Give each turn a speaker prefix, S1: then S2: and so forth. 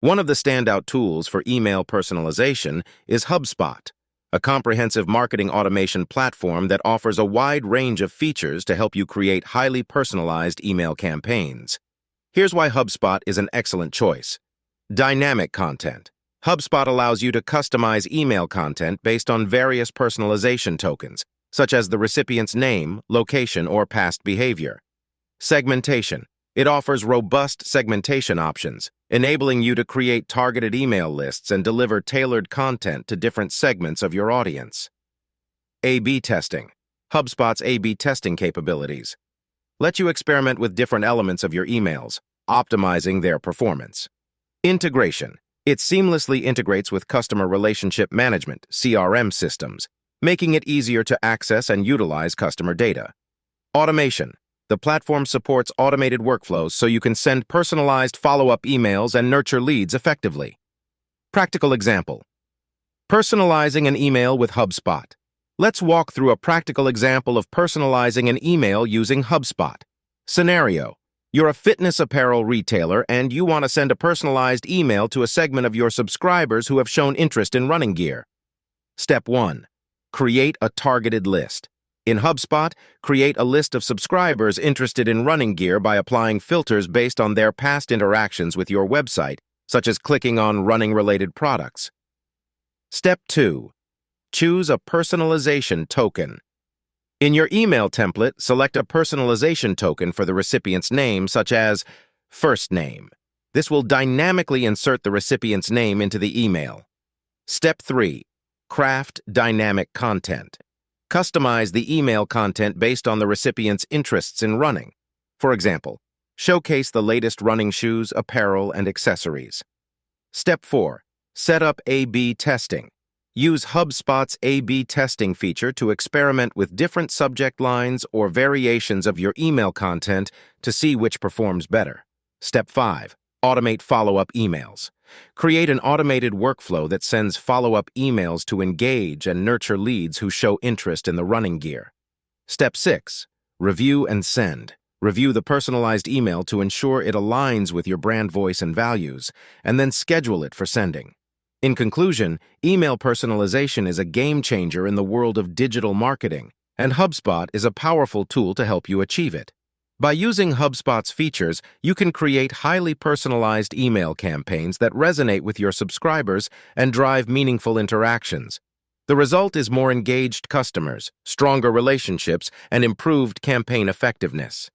S1: One of the standout tools for email personalization is HubSpot, a comprehensive marketing automation platform that offers a wide range of features to help you create highly personalized email campaigns. Here's why HubSpot is an excellent choice. Dynamic content. HubSpot allows you to customize email content based on various personalization tokens, such as the recipient's name, location, or past behavior. Segmentation. It offers robust segmentation options, enabling you to create targeted email lists and deliver tailored content to different segments of your audience. A/B testing. HubSpot's A/B testing capabilities let you experiment with different elements of your emails, optimizing their performance. Integration. It seamlessly integrates with customer relationship management, CRM systems, making it easier to access and utilize customer data. Automation. The platform supports automated workflows so you can send personalized follow-up emails and nurture leads effectively. Practical example. Personalizing an email with HubSpot. Let's walk through a practical example of personalizing an email using HubSpot. Scenario. You're a fitness apparel retailer and you want to send a personalized email to a segment of your subscribers who have shown interest in running gear. Step 1. Create a targeted list. In HubSpot, create a list of subscribers interested in running gear by applying filters based on their past interactions with your website, such as clicking on running-related products. Step 2. Choose a personalization token. In your email template, select a personalization token for the recipient's name, such as first name. This will dynamically insert the recipient's name into the email. Step 3. Craft dynamic content. Customize the email content based on the recipient's interests in running. For example, showcase the latest running shoes, apparel, and accessories. Step 4. Set up A/B testing. Use HubSpot's A/B testing feature to experiment with different subject lines or variations of your email content to see which performs better. Step 5. Automate follow-up emails. Create an automated workflow that sends follow-up emails to engage and nurture leads who show interest in the running gear. Step 6. Review and send. Review the personalized email to ensure it aligns with your brand voice and values, and then schedule it for sending. In conclusion, email personalization is a game changer in the world of digital marketing, and HubSpot is a powerful tool to help you achieve it. By using HubSpot's features, you can create highly personalized email campaigns that resonate with your subscribers and drive meaningful interactions. The result is more engaged customers, stronger relationships, and improved campaign effectiveness.